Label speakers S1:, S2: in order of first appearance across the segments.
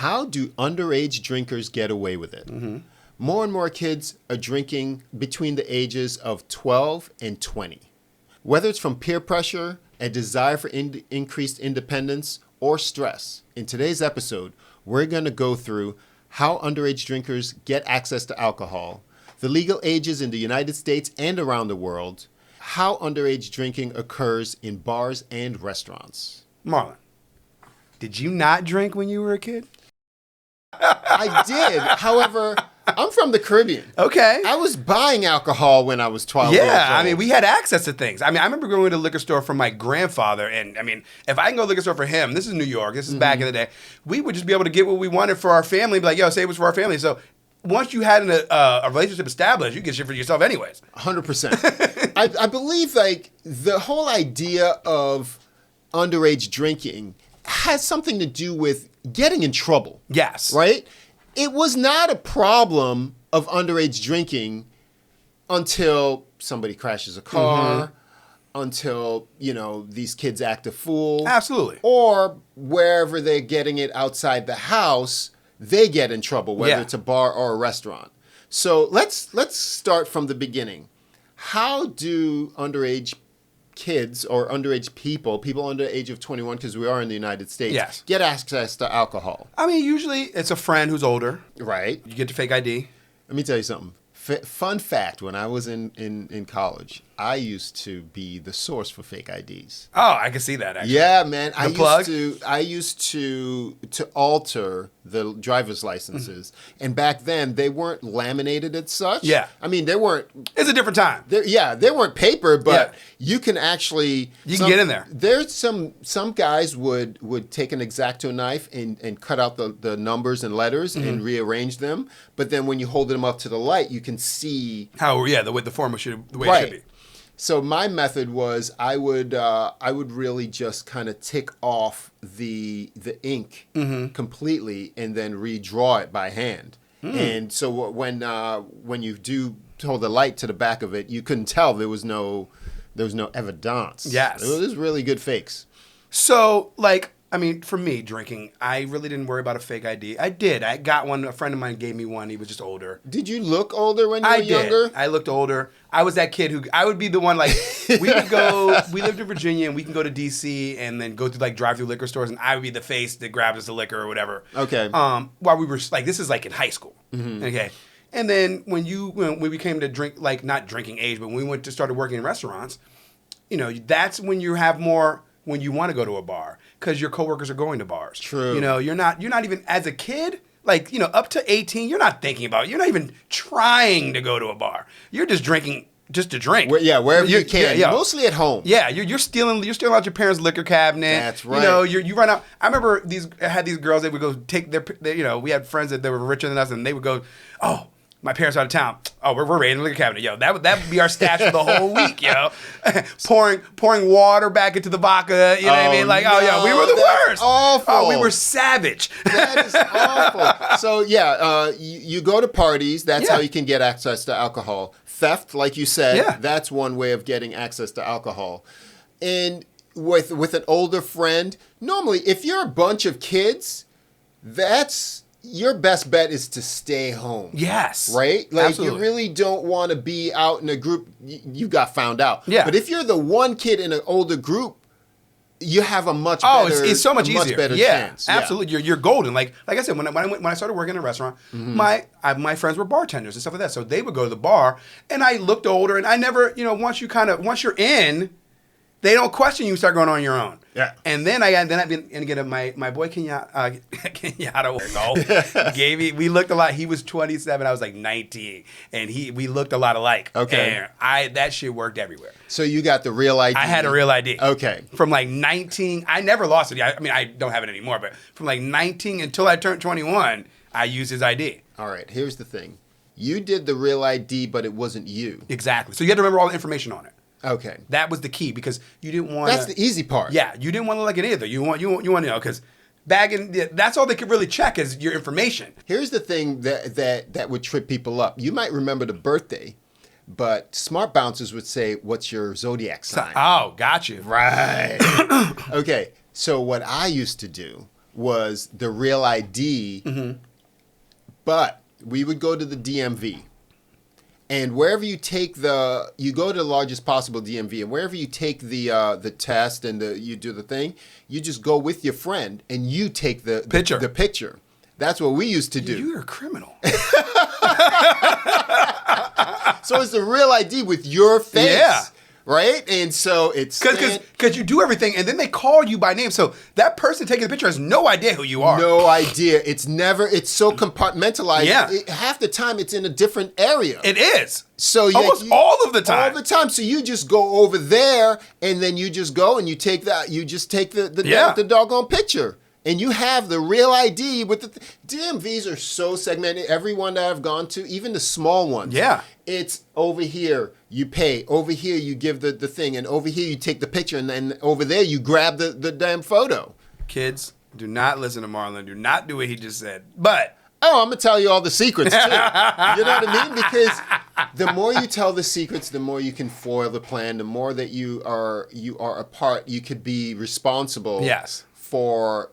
S1: How do underage drinkers get away with it? Mm-hmm. More and more kids are drinking between the ages of 12 and 20. Whether it's from peer pressure, a desire for increased independence, or stress, in today's episode, we're going to go through how underage drinkers get access to alcohol, the legal ages in the United States and around the world, how underage drinking occurs in bars and restaurants.
S2: Marlon, did you not drink when you were a kid?
S1: I did. However, I'm from the Caribbean.
S2: Okay.
S1: I was buying alcohol when I was 12 years old.
S2: Yeah, I mean, we had access to things. I mean, I remember going to the liquor store for my grandfather, and I mean, if I can go to the liquor store for him, this is New York, this is back in the day, we would just be able to get what we wanted for our family, be like, yo, say it was for our family. So once you had a relationship established, you get shit for yourself anyways.
S1: 100%. I believe, like, the whole idea of underage drinking has something to do with getting in trouble.
S2: Yes.
S1: Right? It was not a problem of underage drinking until somebody crashes a car, until, these kids act a fool.
S2: Absolutely.
S1: Or wherever they're getting it outside the house, they get in trouble, whether it's a bar or a restaurant. So let's start from the beginning. How do underage kids or underage people under the age of 21, because we are in the United States, get access to alcohol?
S2: I mean, usually it's a friend who's older.
S1: Right.
S2: You get your fake ID.
S1: Let me tell you something. Fun fact, when I was in college, I used to be the source for fake IDs.
S2: Oh, I can see that, actually.
S1: Yeah, man.
S2: The
S1: I used to alter the driver's licenses. And back then, they weren't laminated as such.
S2: Yeah.
S1: I mean, they weren't...
S2: It's a different time.
S1: They weren't paper, but you can actually...
S2: You can get in there.
S1: There's some guys would take an X-Acto knife and cut out the numbers and letters and rearrange them. But then when you hold them up to the light, you can see...
S2: the way the form should, the way it should be.
S1: So my method was I would really just kind of tick off the ink completely and then redraw it by hand. And so when you do hold the light to the back of it, you couldn't tell there was no evidence.
S2: Yes,
S1: it was really good fakes.
S2: So I mean, for me, drinking, I really didn't worry about a fake ID. I did. I got one. A friend of mine gave me one. He was just older.
S1: Did you look older when you were younger?
S2: I looked older. I was that kid who, I would be the one, we lived in Virginia, and we can go to D.C. and then go through, drive-through liquor stores, and I would be the face that grabs us the liquor or whatever.
S1: Okay.
S2: While we were, this is, in high school. Mm-hmm. Okay. And then when we became to drink, not drinking age, but when we started working in restaurants, that's when you have more... when you want to go to a bar because your coworkers are going to bars.
S1: True.
S2: You're not even as a kid, up to 18, you're not even trying to go to a bar. You're just drinking just to drink.
S1: Wherever you can. Yeah. Mostly at home.
S2: Yeah, you're stealing out your parents' liquor cabinet.
S1: That's right.
S2: You run out. I remember I had these girls, they would go take we had friends that they were richer than us, and they would go, oh, my parents are out of town. Oh, we're raiding the liquor cabinet. Yo, that would be our stash for the whole week, yo. pouring water back into the vodka. You know what I mean? We were the worst.
S1: Awful.
S2: Oh, we were savage.
S1: That is awful. So you go to parties. That's how you can get access to alcohol. Theft, like you said, that's one way of getting access to alcohol. And with an older friend, normally if you're a bunch of kids, your best bet is to stay home.
S2: Yes.
S1: Right?
S2: Absolutely.
S1: You really don't want to be out in a group. You got found out.
S2: Yeah.
S1: But if you're the one kid in an older group, you have a much better
S2: it's so much easier.
S1: Much better chance.
S2: Absolutely. You're golden. Like I said, when I started working in a restaurant, my friends were bartenders and stuff like that. So they would go to the bar, and I looked older, and I never, once you're in, they don't question you. Start going on your own.
S1: Yeah.
S2: And then my boy Kenyatta gave me. We looked a lot. He was 27. I was 19, and we looked a lot alike.
S1: Okay.
S2: And that shit worked everywhere.
S1: So you got the real ID.
S2: I had a real ID.
S1: Okay.
S2: From 19, I never lost it. I mean, I don't have it anymore. But from 19 until I turned 21, I used his ID.
S1: All right. Here's the thing. You did the real ID, but it wasn't you.
S2: Exactly. So you had to remember all the information on it.
S1: Okay.
S2: That was the key because you didn't want.
S1: That's the easy part.
S2: Yeah, you didn't want to look at either. You want to know because that's all they could really check is your information.
S1: Here's the thing that would trip people up. You might remember the birthday, but smart bouncers would say, "What's your zodiac sign?"
S2: Oh, got you.
S1: Right. Okay. So what I used to do was the real ID, but we would go to the DMV. And wherever you take you go to the largest possible DMV, and wherever you take the test and you do the thing, you just go with your friend and you take the picture. That's what we used to do.
S2: You're a criminal.
S1: So it's the real ID with your face.
S2: Yeah.
S1: Right? And so it's...
S2: Because you do everything, and then they call you by name. So that person taking the picture has no idea who you are.
S1: No idea. It's so compartmentalized.
S2: Yeah.
S1: Half the time, it's in a different area.
S2: It is.
S1: So
S2: almost all of the time.
S1: All the time. So you just go over there, and then you just go and you take the doggone picture. And you have the real ID with the DMVs are so segmented. Every one that I've gone to, even the small ones.
S2: Yeah.
S1: It's over here, you pay. Over here, you give the thing. And over here, you take the picture. And then over there, you grab the damn photo.
S2: Kids, do not listen to Marlon. Do not do what he just said. But...
S1: Oh, I'm going to tell you all the secrets, too. You know what I mean? Because the more you tell the secrets, the more you can foil the plan. The more that you are a part, you could be responsible.
S2: Yes.
S1: For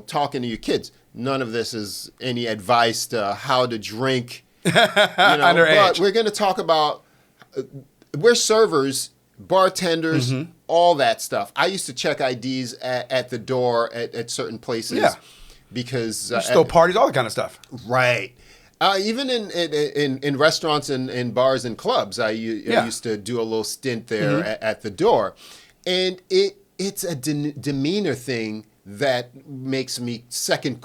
S1: talking to your kids. None of this is any advice to how to drink.
S2: Underage.
S1: But we're going to talk about we're servers, bartenders, all that stuff. I used to check IDs at the door at certain places.
S2: Yeah.
S1: Because
S2: you still parties, all that kind of stuff.
S1: Right. Even in restaurants and bars and clubs, I used to do a little stint there at the door, and it's a demeanor thing that makes me second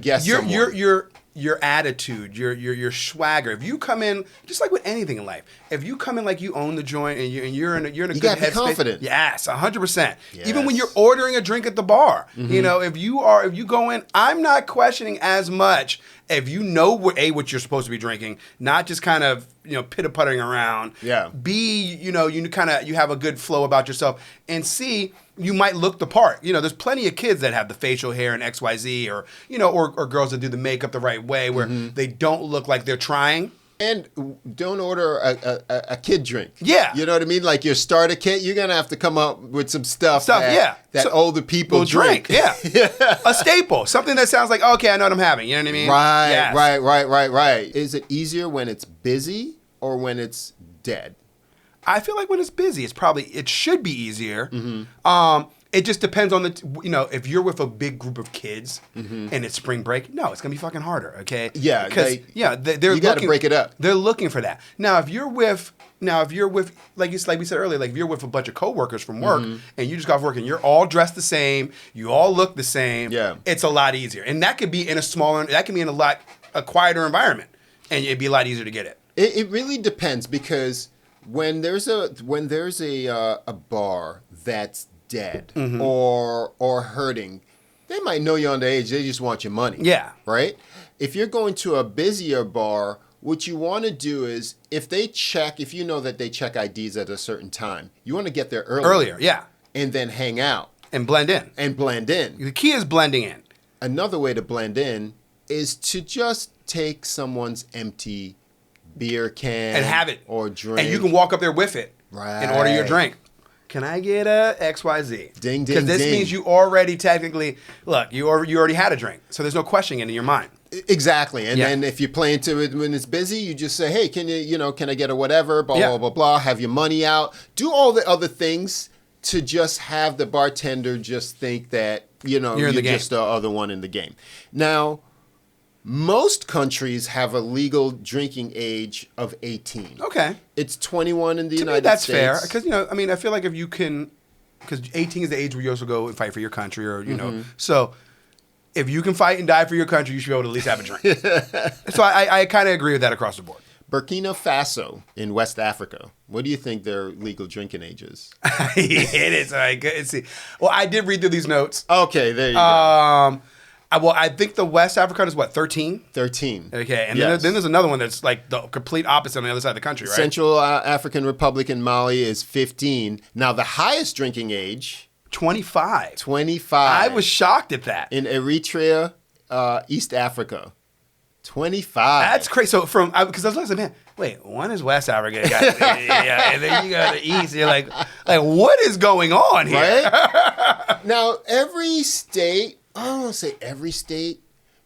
S1: guess. Your
S2: attitude, your swagger. If you come in, just like with anything in life, if you come in like you own the joint and you're in a good headspace,
S1: confident.
S2: Yes, 100%. Yes. Even when you're ordering a drink at the bar, if you go in, I'm not questioning as much. If you know what you're supposed to be drinking, not just kind of pitter-puttering around.
S1: Yeah.
S2: B, you have a good flow about yourself, and C, you might look the part. There's plenty of kids that have the facial hair and XYZ, or girls that do the makeup the right way, where they don't look like they're trying.
S1: And don't order a kid drink.
S2: Yeah.
S1: You know what I mean? Like your starter kit, you're going to have to come up with some stuff that older people drink.
S2: Yeah. A staple. Something that sounds like, okay, I know what I'm having. You know what I mean?
S1: Right, yes. Right. Is it easier when it's busy or when it's dead?
S2: I feel like when it's busy, it should be easier. It just depends on if you're with a big group of kids and it's spring break, no, it's gonna be fucking harder. Okay.
S1: Yeah.
S2: Because
S1: you got to break it up.
S2: They're looking for that. Now, if you're with like we said earlier, like if you're with a bunch of coworkers from work and you just got off work and you're all dressed the same, you all look the same.
S1: Yeah.
S2: It's a lot easier, and that could be in a quieter environment, and it'd be a lot easier to get it.
S1: It really depends, because when there's a bar that's dead or hurting, they might know you're underage. They just want your money.
S2: Yeah.
S1: Right? If you're going to a busier bar, what you want to do is, if you know that they check IDs at a certain time, you want to get there earlier.
S2: Yeah.
S1: And then hang out.
S2: And blend in.
S1: The
S2: key is blending in.
S1: Another way to blend in is to just take someone's empty beer can
S2: and have it,
S1: or drink,
S2: and you can walk up there with it,
S1: right,
S2: and order your drink. Can I get a XYZ?
S1: Ding, ding,
S2: because this means you already technically you already had a drink, so there's no questioning in your mind.
S1: Exactly, and then if you're playing to it when it's busy, you just say, "Hey, can I get a whatever?" Blah blah blah blah. Have your money out. Do all the other things to just have the bartender just think that you're just the other one in the game. Now, most countries have a legal drinking age of 18.
S2: Okay.
S1: It's 21 in the United States.
S2: That's fair. Because, I feel like if you can, because 18 is the age where you also go and fight for your country, or, so if you can fight and die for your country, you should be able to at least have a drink. So I kind of agree with that across the board.
S1: Burkina Faso in West Africa. What do you think their legal drinking age is?
S2: It is. All right, good. Let's see. Well, I did read through these notes.
S1: Okay, there you go.
S2: I think the West African is what, 13?
S1: 13.
S2: Okay, and then there's another one that's like the complete opposite on the other side of the country, right?
S1: Central African Republic in Mali is 15. Now, the highest drinking age...
S2: 25.
S1: 25.
S2: I was shocked at that.
S1: In Eritrea, East Africa. 25.
S2: That's crazy. So because I was like, man, wait, one is West Africa, and then you go to the East. You're like, what is going on here?
S1: Right? Now, every state I don't want to say every state,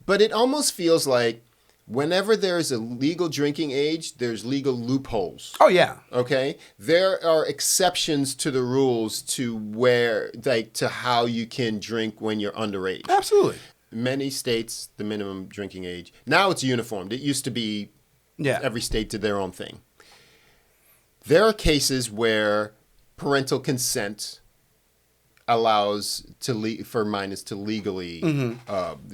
S1: but it almost feels like whenever there's a legal drinking age, there's legal loopholes.
S2: Oh yeah.
S1: Okay, there are exceptions to the rules to where, like, to how you can drink when you're underage.
S2: Absolutely.
S1: Many states, the minimum drinking age. Now it's uniformed. It used to be every state did their own thing. There are cases where parental consent allows for minors to legally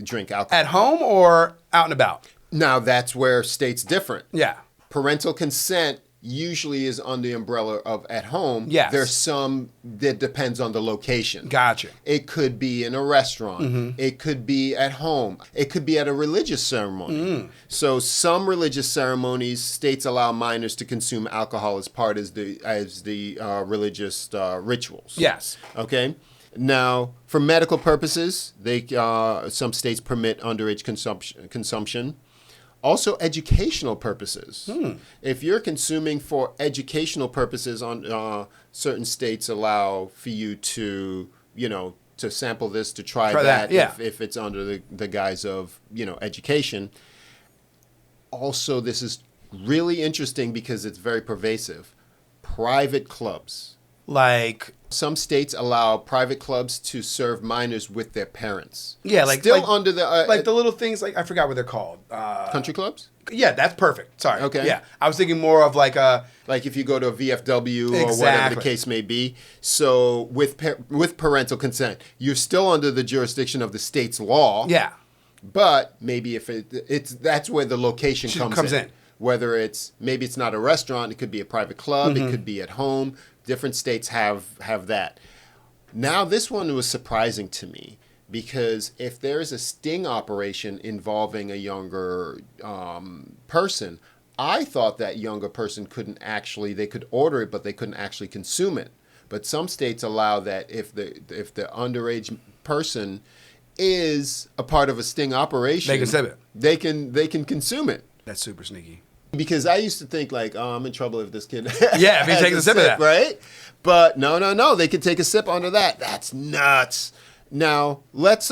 S1: drink alcohol.
S2: At home or out and about?
S1: Now, that's where states different.
S2: Yeah.
S1: Parental consent usually is under the umbrella of at home.
S2: Yes.
S1: There's some that depends on the location.
S2: Gotcha.
S1: It could be in a restaurant. It could be at home. It could be at a religious ceremony. So some religious ceremonies, states allow minors to consume alcohol as part of the religious rituals.
S2: Yes.
S1: Okay. Now, for medical purposes, some states permit underage consumption. Also, educational purposes. If you're consuming for educational purposes, certain states allow for you to sample this, to try that, if it's under the guise of, education. Also, this is really interesting because it's very pervasive. Private clubs.
S2: Like,
S1: some states allow private clubs to serve minors with their parents.
S2: Yeah,
S1: under the
S2: the little things, like, I forgot what they're called.
S1: Country clubs?
S2: Yeah, that's perfect. Sorry.
S1: Okay.
S2: Yeah, I was thinking more of like a
S1: if you go to a VFW or whatever the case may be. So with parental consent, you're still under the jurisdiction of the state's law.
S2: Yeah.
S1: But maybe if that's where the location comes in. Whether maybe it's not a restaurant, it could be a private club, it could be at home. Different states have that. Now, this one was surprising to me because if there's a sting operation involving a younger person, I thought that younger person they could order it, but they couldn't actually consume it. But some states allow that if the underage person is a part of a sting operation,
S2: they can sip it.
S1: They can consume it.
S2: That's super sneaky.
S1: Because I used to think like, I'm in trouble if this kid
S2: if he takes a sip of that.
S1: Right? But no, they could take a sip under that. That's nuts. Now, let's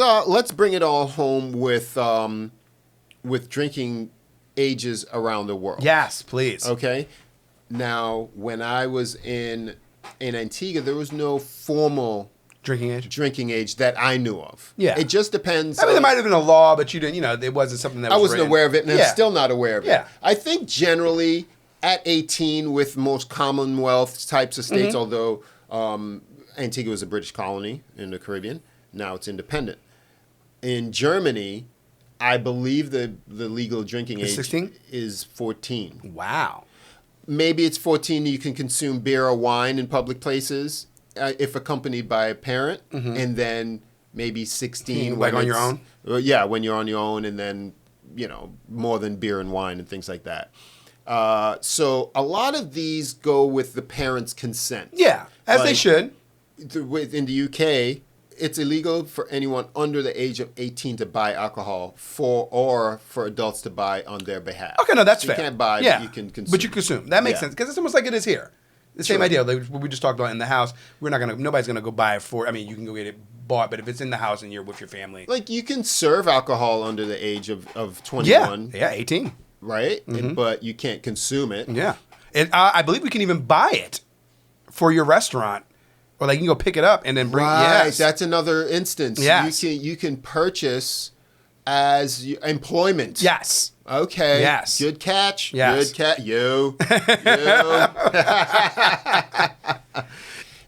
S1: bring it all home with drinking ages around the world.
S2: Yes, please.
S1: Okay? Now, when I was in Antigua, there was no formal drinking age that I knew of.
S2: Yeah.
S1: It just depends.
S2: I mean, there might have been a law, but you didn't, it wasn't something that was
S1: I wasn't
S2: written.
S1: aware of it, and I'm still not aware of it.
S2: Yeah.
S1: I think generally at 18 with most Commonwealth types of states, although Antigua was a British colony in the Caribbean, now it's independent. In Germany, I believe the legal drinking age
S2: 16?
S1: is 14.
S2: Wow.
S1: Maybe it's 14, you can consume beer or wine in public places. If accompanied by a parent, and then maybe 16.
S2: Like on your own?
S1: Yeah, when you're on your own, and then, more than beer and wine and things like that. So a lot of these go with the parents' consent.
S2: Yeah, as they should.
S1: In the UK, it's illegal for anyone under the age of 18 to buy alcohol or for adults to buy on their behalf.
S2: Okay, no, that's fair.
S1: You can't buy, but you can consume.
S2: But you consume. That makes sense, because it's almost like it is here. The same idea. Like what we just talked about in the house. Nobody's gonna go buy it for. I mean, you can go get it bought, but if it's in the house and you're with your family,
S1: like you can serve alcohol under the age of 21.
S2: Yeah, 18.
S1: Right, but you can't consume it.
S2: Yeah, and I believe we can even buy it for your restaurant, or like you can go pick it up and then bring.
S1: Right,
S2: yes.
S1: That's another instance.
S2: Yes.
S1: You can purchase as employment.
S2: Yes.
S1: Okay.
S2: Yes.
S1: Good catch.
S2: Yes.
S1: Good catch. You.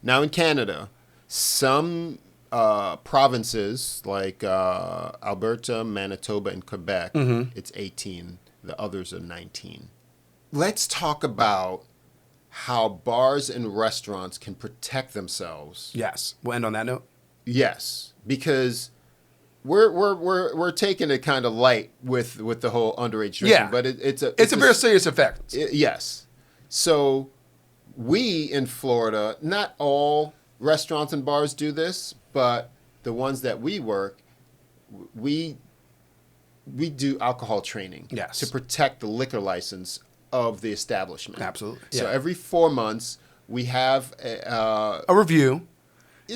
S1: Now in Canada, some provinces like Alberta, Manitoba, and Quebec, it's 18. The others are 19. Let's talk about how bars and restaurants can protect themselves.
S2: Yes. We'll end on that note.
S1: Yes, because we're taking it kind of light with the whole underage drinking, but it's a
S2: very serious effect.
S1: Yes. So we in Florida, not all restaurants and bars do this, but the ones that we work, we do alcohol training to protect the liquor license of the establishment.
S2: Absolutely.
S1: So every 4 months we have
S2: a review.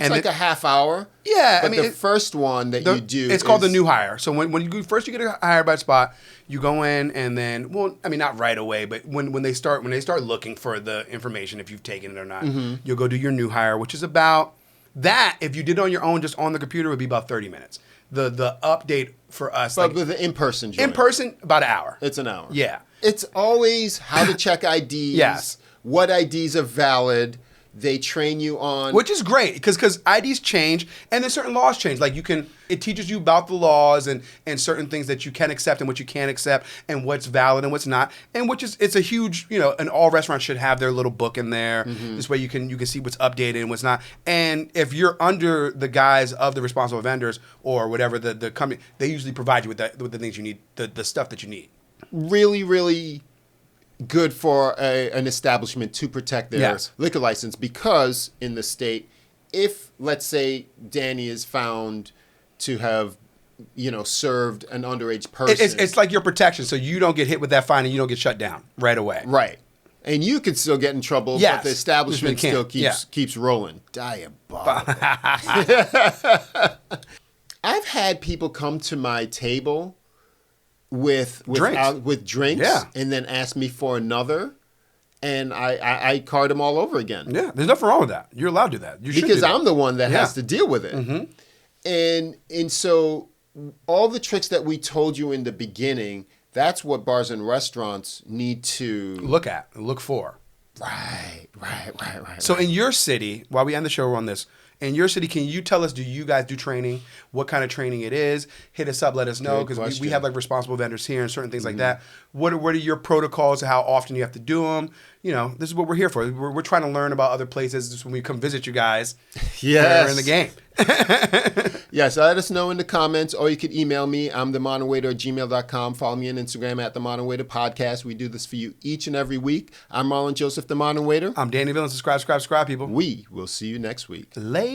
S1: It's like a half hour.
S2: Yeah,
S1: but the first one that you do,
S2: it's called the new hire. So when you first get hired by spot, you go in and then, not right away, but when they start looking for the information, if you've taken it or not, you'll go do your new hire, which is about that. If you did it on your own, just on the computer, it would be about 30 minutes. The update for us,
S1: but with the in-person joint.
S2: In person, about an hour.
S1: It's an hour.
S2: Yeah.
S1: It's always how to check IDs.
S2: Yes.
S1: What IDs are valid. They train you on,
S2: which is great because IDs change and then certain laws change. Like it teaches you about the laws and certain things that you can accept and what you can't accept and what's valid and what's not. And it's a huge, and all restaurants should have their little book in there. This way you can see what's updated and what's not. And if you're under the guise of the responsible vendors or whatever the company, they usually provide you with the things you need, the stuff that you need.
S1: Really, really good for an establishment to protect their liquor license, because in the state, if let's say Danny is found to have served an underage person,
S2: it's like your protection, so you don't get hit with that fine and you don't get shut down right away.
S1: Right. And you could still get in trouble, but the establishment still keeps rolling. Diabolical. I've had people come to my table with drinks and then ask me for another, and I card them all over again.
S2: Yeah, there's nothing wrong with that. You're allowed to do that.
S1: Because I'm the one that has to deal with it. And so all the tricks that we told you in the beginning, that's what bars and restaurants need to
S2: look for.
S1: Right.
S2: So in your city, while we end the show on this, in your city, can you tell us, do you guys do training? What kind of training it is? Hit us up, let us know, because we have like responsible vendors here and certain things like that. What are your protocols? How often you have to do them? This is what we're here for. We're trying to learn about other places just when we come visit you guys.
S1: Yes.
S2: We're in the game.
S1: Yes, let us know in the comments, or you could email me. I'm themonterwaiter@gmail.com. Follow me on Instagram at The Modern Waiter Podcast. We do this for you each and every week. I'm Marlon Joseph, The Modern Waiter.
S2: I'm Danny Villain. Subscribe, people.
S1: We will see you next week.
S2: Later.